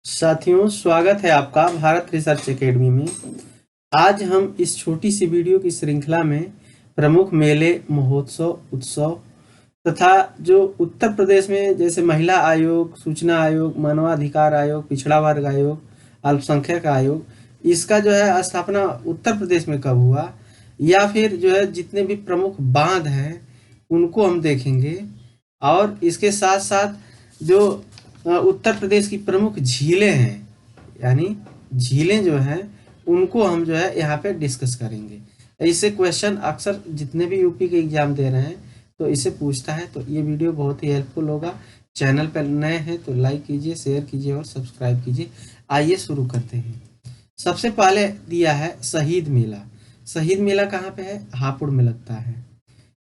साथियों, स्वागत है आपका भारत रिसर्च एकेडमी में। आज हम इस छोटी सी वीडियो की श्रृंखला में प्रमुख मेले, महोत्सव, उत्सव तथा जो उत्तर प्रदेश में जैसे महिला आयोग, सूचना आयोग, मानवाधिकार आयोग, पिछड़ा वर्ग आयोग, अल्पसंख्यक आयोग, इसका जो है स्थापना उत्तर प्रदेश में कब हुआ, या फिर जो है जितने भी प्रमुख बांध हैं उनको हम देखेंगे। और इसके साथ साथ जो उत्तर प्रदेश की प्रमुख झीलें हैं, यानी झीलें जो हैं उनको हम जो है यहाँ पे डिस्कस करेंगे। इससे क्वेश्चन अक्सर जितने भी यूपी के एग्जाम दे रहे हैं तो इसे पूछता है, तो ये वीडियो बहुत ही हेल्पफुल होगा। चैनल पर नए हैं तो लाइक कीजिए, शेयर कीजिए और सब्सक्राइब कीजिए। आइए शुरू करते हैं। सबसे पहले दिया है शहीद मेला। शहीद मेला कहाँ पे है? हापुड़ में लगता है।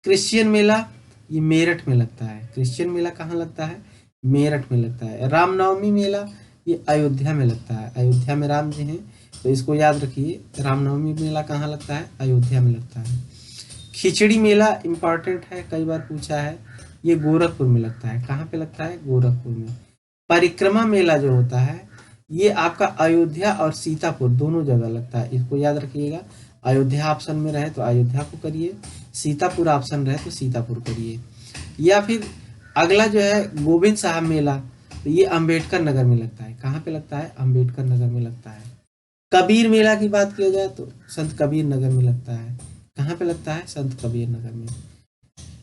क्रिश्चियन मेला ये मेरठ में लगता है। क्रिश्चियन मेला कहाँ लगता है? मेरठ में लगता है। रामनवमी मेला ये अयोध्या में लगता है। अयोध्या में राम जी हैं तो इसको याद रखिए। रामनवमी मेला कहाँ लगता है? अयोध्या में लगता है। खिचड़ी मेला इम्पॉर्टेंट है, कई बार पूछा है। ये गोरखपुर में लगता है। कहाँ पे लगता है? गोरखपुर में। परिक्रमा मेला जो होता है ये आपका अयोध्या और सीतापुर दोनों जगह लगता है, इसको याद रखिएगा। अयोध्या ऑप्शन में रहे तो अयोध्या को करिए, सीतापुर ऑप्शन रहे तो सीतापुर करिए। या फिर अगला जो है गोविंद साहब मेला, तो ये अंबेडकर नगर में लगता है। कहाँ पे लगता है? अंबेडकर नगर में लगता है। कबीर मेला की बात किया जाए तो संत कबीर नगर में लगता है। कहाँ पे लगता है? संत कबीर नगर में।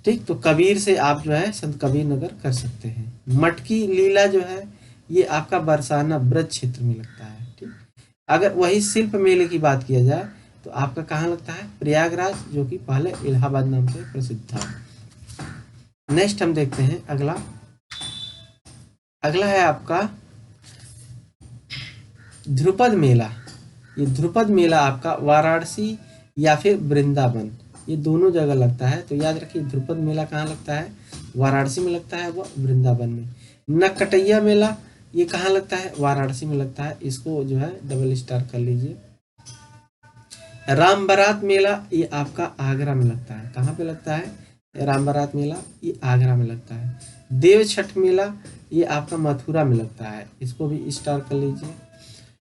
ठीक, तो कबीर से आप जो है संत कबीर नगर कर सकते हैं। मटकी लीला जो है ये आपका बरसाना ब्रज क्षेत्र में लगता है। ठीक, अगर वही शिल्प मेले की बात किया जाए तो आपका कहाँ लगता है? प्रयागराज, जो कि पहले इलाहाबाद नाम से प्रसिद्ध था। नेक्स्ट हम देखते हैं अगला। अगला है आपका ध्रुपद मेला। ये ध्रुपद मेला आपका वाराणसी या फिर वृंदावन, ये दोनों जगह लगता है। तो याद रखिए ध्रुपद मेला कहाँ लगता है? वाराणसी में लगता है, वह वृंदावन में। नकटैया मेला ये कहाँ लगता है? वाराणसी में लगता है, इसको जो है डबल स्टार कर लीजिए। राम बारात मेला ये आपका आगरा में लगता है। कहाँ पे लगता है? राम बारात मेला ये आगरा में लगता है। देव छठ मेला ये आपका मथुरा में लगता है, इसको भी स्टार कर लीजिए।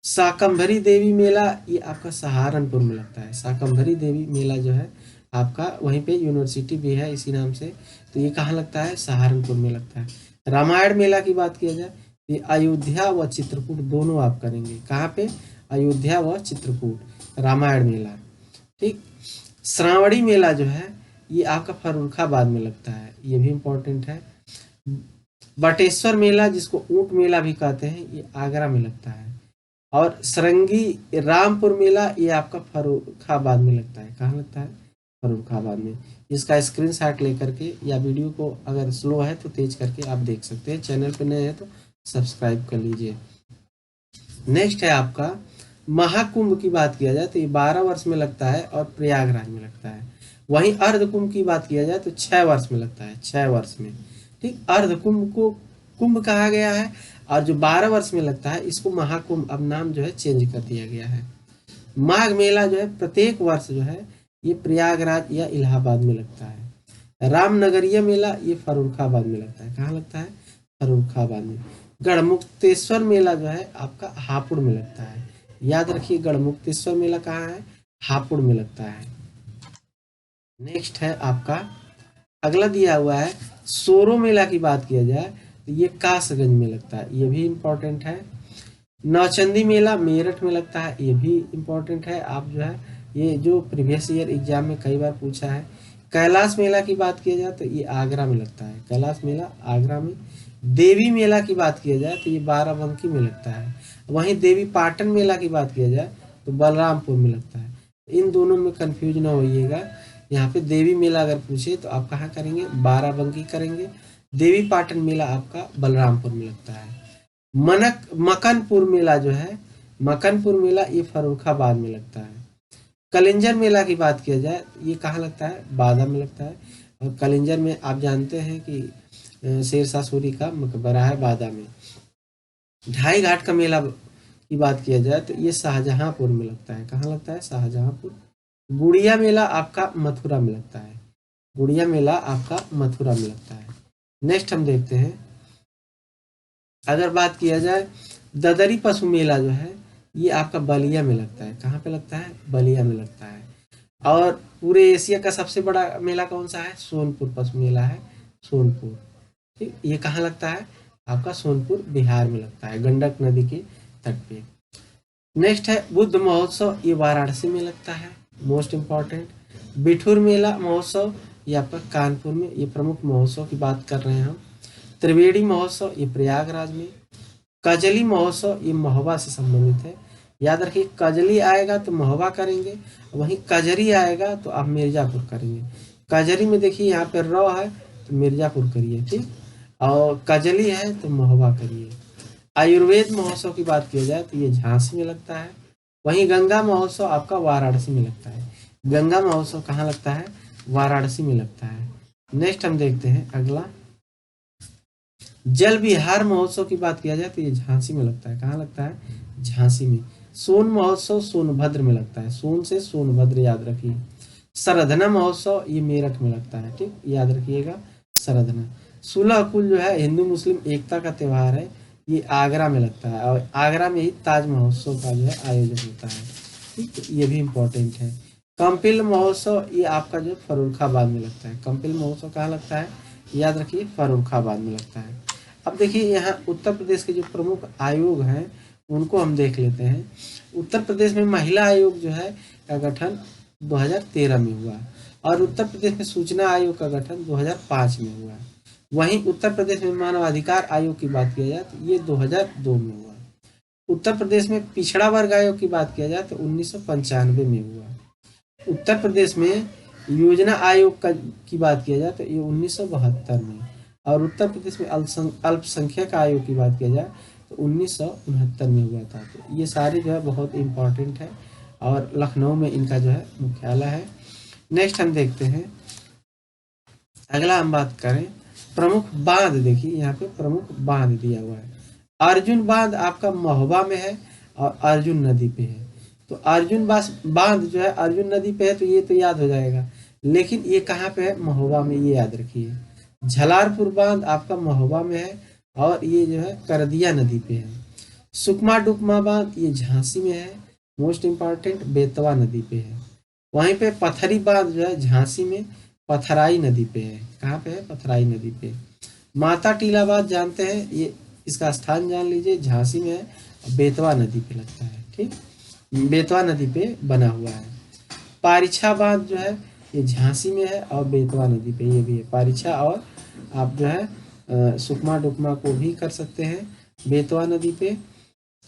शाकंभरी देवी मेला ये आपका सहारनपुर में लगता है। शाकंभरी देवी मेला जो है आपका वहीं पे यूनिवर्सिटी भी है इसी नाम से, तो ये कहाँ लगता है? सहारनपुर में लगता है। रामायण मेला की बात किया जाए तो ये अयोध्या व चित्रकूट दोनों आप करेंगे। कहाँ पे? अयोध्या व चित्रकूट, रामायण मेला। ठीक, श्रावणी मेला जो है ये आपका फर्रुखाबाद में लगता है, ये भी इम्पोर्टेंट है। बटेश्वर मेला जिसको ऊंट मेला भी कहते हैं ये आगरा में लगता है। और सरंगी रामपुर मेला ये आपका फर्रुखाबाद में लगता है। कहाँ लगता है? फर्रुखाबाद में। इसका स्क्रीनशॉट लेकर के या वीडियो को अगर स्लो है तो तेज करके आप देख सकते हैं। चैनल पर नए हैं तो सब्सक्राइब कर लीजिए। नेक्स्ट है आपका महाकुंभ की बात किया जाए तो ये 12 वर्ष में लगता है और प्रयागराज में लगता है। वहीं अर्ध कुंभ की बात किया जाए तो 6 वर्ष में लगता है, 6 वर्ष में। ठीक, अर्ध कुंभ को कुंभ कहा गया है और जो 12 वर्ष में लगता है इसको महाकुंभ अब नाम जो है चेंज कर दिया गया है। माघ मेला जो है प्रत्येक वर्ष जो है ये प्रयागराज या इलाहाबाद में लगता है। रामनगरीय मेला ये फर्रुखाबाद में लगता है। कहाँ लगता है? फर्रुखाबाद में। गढ़मुक्तेश्वर मेला जो है आपका हापुड़ में लगता है। याद रखिए गढ़मुक्तेश्वर मेला कहाँ है? हापुड़ में लगता है। नेक्स्ट है आपका अगला दिया हुआ है सोरो मेला की बात किया जाए तो ये कासगंज में लगता है, ये भी इम्पोर्टेंट है। नौचंदी मेला मेरठ में लगता है, ये भी इम्पोर्टेंट है। आप जो है ये जो प्रीवियस ईयर एग्जाम में कई बार पूछा है। कैलाश मेला की बात किया जाए तो ये आगरा में लगता है। कैलाश मेला आगरा में। देवी मेला की बात किया जाए तो ये बाराबंकी में लगता है। वहीं देवी पाटन मेला की बात किया जाए तो बलरामपुर में लगता है। इन दोनों में कंफ्यूज ना होइएगा। यहाँ पे देवी मेला अगर पूछे तो आप कहाँ करेंगे? बाराबंकी करेंगे। देवी पाटन मेला आपका बलरामपुर में लगता है। मकनपुर मेला जो है, मकनपुर मेला ये फर्रुखाबाद में लगता है। कलिंजर मेला की बात किया जाए ये कहाँ लगता है? बादा में लगता है। और कलिंजर में आप जानते हैं कि शेरशाह सूरी का मकबरा है बादा में। ढाई घाट का मेला की बात किया जाए तो ये शाहजहांपुर में लगता है। कहाँ लगता है? शाहजहांपुर। गुड़िया मेला आपका मथुरा में लगता है। गुड़िया मेला आपका मथुरा में लगता है। नेक्स्ट हम देखते हैं, अगर बात किया जाए ददरी पशु मेला जो है ये आपका बलिया में लगता है। कहाँ पे लगता है? बलिया में लगता है। और पूरे एशिया का सबसे बड़ा मेला कौन सा है? सोनपुर पशु मेला है, सोनपुर। ठीक, ये कहाँ लगता है? आपका सोनपुर बिहार में लगता है, गंडक नदी के तट पे। नेक्स्ट है बुद्ध महोत्सव, ये वाराणसी में लगता है, मोस्ट इम्पॉर्टेंट। बिठूर मेला महोत्सव ये आपका कानपुर में, ये प्रमुख महोत्सव की बात कर रहे हैं हम। त्रिवेणी महोत्सव ये प्रयागराज में। कजली महोत्सव ये महोबा से संबंधित है। याद रखिए, कजली आएगा तो महोबा करेंगे, वहीं कजरी आएगा तो आप मिर्जापुर करेंगे। कजरी में देखिए यहाँ पे र है तो मिर्जापुर करिए, ठीक, और कजली है तो महोबा करिए। आयुर्वेद महोत्सव की बात किया जाए तो ये झांसी में लगता है। वहीं गंगा महोत्सव आपका वाराणसी में लगता है। गंगा महोत्सव कहाँ लगता है? वाराणसी में लगता है। नेक्स्ट हम देखते हैं अगला, जल विहार महोत्सव की बात किया जाए तो ये झांसी में लगता है। कहाँ लगता है? झांसी में। सोन महोत्सव सोनभद्र में लगता है, सोन से सोनभद्र याद रखिए। सरधना महोत्सव ये मेरठ में लगता है, ठीक, याद रखिएगा सरधना। सुलह कुल जो है हिंदू मुस्लिम एकता का त्यौहार है, ये आगरा में लगता है, और आगरा में ही ताज महोत्सव का जो है आयोजन होता है, ठीक, तो ये भी इम्पोर्टेंट है। कंपिल महोत्सव ये आपका जो फर्रुखाबाद में लगता है। कंपिल महोत्सव कहाँ लगता है? याद रखिए फर्रुखाबाद में लगता है। अब देखिए यहाँ उत्तर प्रदेश के जो प्रमुख आयोग हैं उनको हम देख लेते हैं। उत्तर प्रदेश में महिला आयोग जो है का गठन 2013 में हुआ, और उत्तर प्रदेश में सूचना आयोग का गठन 2005 में हुआ। वहीं उत्तर प्रदेश में मानवाधिकार आयोग की बात किया जाए तो ये 2002 में हुआ। उत्तर प्रदेश में पिछड़ा वर्ग आयोग की बात किया जाए तो 1995 में हुआ। उत्तर प्रदेश में योजना आयोग का की बात किया जाए तो ये 1972 में, और उत्तर प्रदेश में अल्पसंख्यक आयोग की बात किया जाए तो 1969 में हुआ था। तो ये सारे जो है बहुत इम्पोर्टेंट है, और लखनऊ में इनका जो है मुख्यालय है। नेक्स्ट हम देखते हैं अगला, हम बात करें प्रमुख बांध। देखिए यहाँ पे प्रमुख बांध दिया हुआ है। अर्जुन बांध आपका महोबा में है और अर्जुन नदी पे है। तो अर्जुन बांध जो है अर्जुन नदी पे है तो ये तो याद हो जाएगा, लेकिन ये कहाँ पे है? महोबा में, ये याद रखिए। झलारपुर बांध आपका महोबा में है और ये जो है करदिया नदी पे है। सुकमा डुकमा बांध ये झांसी में है, मोस्ट इम्पॉर्टेंट, बेतवा नदी पे है। वहीं पे पथरी बांध जो है झांसी में पथराई नदी पे है। कहाँ पे है? पथराई नदी पे। माता टीला बांध जानते हैं, ये इसका स्थान जान लीजिए, झांसी में है, बेतवा नदी पे लगता है, ठीक, बेतवा नदी पे बना हुआ है। पारिछा बांध जो है ये झांसी में है और बेतवा नदी पे ये भी है। पारिछा, और आप जो है सुकमा डुकमा को भी कर सकते हैं बेतवा नदी पे,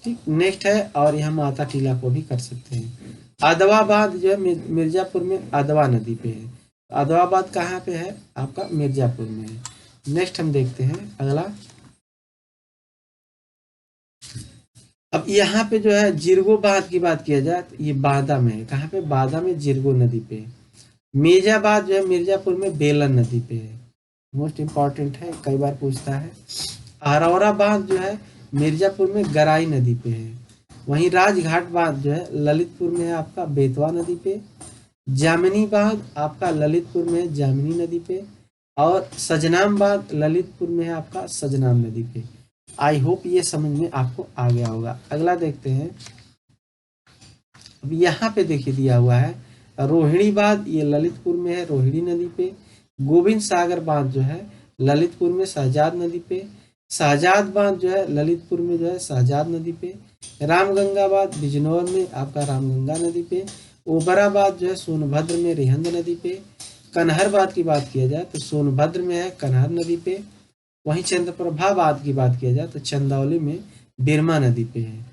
ठीक। नेक्स्ट है, और यहाँ माता टीला को भी कर सकते हैं। अदवा बांध जो है मिर्जापुर में अदवा नदी पे है। अदवा बांध कहाँ पे है? आपका मिर्जापुर में है। नेक्स्ट हम देखते हैं अगला, अब यहाँ पे जो है जिरगो बांध की बात किया जाए तो ये बांदा में है। कहाँ पे? बांदा में, जिरगो नदी पे। मेजाबाद जो है मिर्जापुर में बेलन नदी पे है, मोस्ट इम्पॉर्टेंट है, कई बार पूछता है। अरौरा बांध जो है मिर्जापुर में गराई नदी पे है। वहीं राजघाट बांध जो है ललितपुर में है, आपका बेतवा नदी पे। जामिनी बांध आपका ललितपुर में है, जामिनी नदी पे। और सजनाम बांध ललितपुर में है, आपका सजनाम नदी पे। आई होप ये समझ में आपको आ गया होगा। अगला देखते हैं, अब यहाँ पे देखिए दिया हुआ है रोहिणी बांध, ये ललितपुर में है, रोहिणी नदी पे। गोविंद सागर बांध जो है ललितपुर में, शहजाद नदी पे। शहजाद बांध जो है ललितपुर में जो है, शहजाद नदी पे। रामगंगा बांध बिजनौर में, आपका रामगंगा नदी पे। ओबराबाद जो है सोनभद्र में, रिहंद नदी पे। कन्हर बांध की बात किया जाए तो सोनभद्र में है, कन्हर नदी पे। वहीं चंद्रप्रभा बांध की बात किया जाए तो चंदौली में, बिरमा नदी पे है।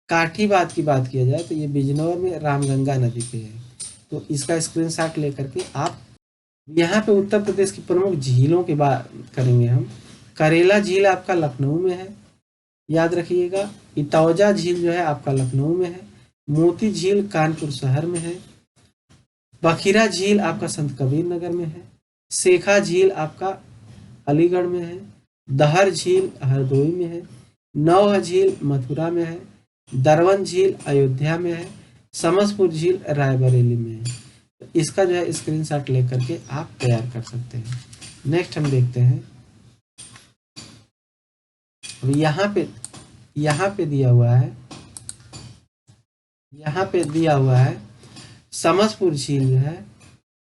काठी बांध की बात किया जाए तो ये बिजनौर में, रामगंगा नदी पे है। तो इसका स्क्रीनशॉट लेकर के आप, यहाँ पे उत्तर प्रदेश की प्रमुख झीलों की बात करेंगे हम। करेला झील आपका लखनऊ में है, याद रखिएगा। इतौजा झील जो है आपका लखनऊ में है। मोती झील कानपुर शहर में है। बखीरा झील आपका संत कबीर नगर में है। शेखा झील आपका अलीगढ़ में है। दहर झील हरदोई में है। नौह झील मथुरा में है। दरवन झील अयोध्या में है। समसपुर झील रायबरेली में है। तो इसका जो है स्क्रीनशॉट लेकर के आप तैयार कर सकते हैं। नेक्स्ट हम देखते हैं, अब यहाँ पे यहाँ पे दिया हुआ है, यहाँ पे दिया हुआ है समसपुर झील है।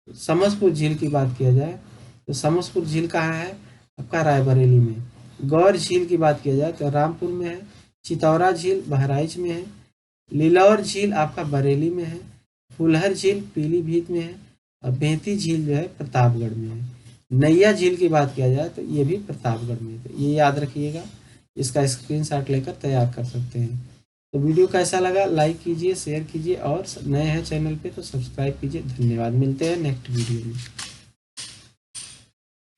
समसपुर झील की बात किया जाए तो समसपुर झील कहाँ है? आपका रायबरेली में। गौर झील की बात किया जाए तो रामपुर में है। चितौरा झील बहराइच में है। लीलौर झील आपका बरेली में है। फुलहर झील पीलीभीत में है। और बेंती झील जो है प्रतापगढ़ में है। नैया झील की बात किया जाए तो ये भी प्रतापगढ़ में है। तो ये याद रखिएगा, इसका स्क्रीनशॉट लेकर तैयार कर सकते हैं। तो वीडियो कैसा लगा लाइक कीजिए, शेयर कीजिए और नए हैं चैनल पे तो सब्सक्राइब कीजिए। धन्यवाद, मिलते हैं नेक्स्ट वीडियो में।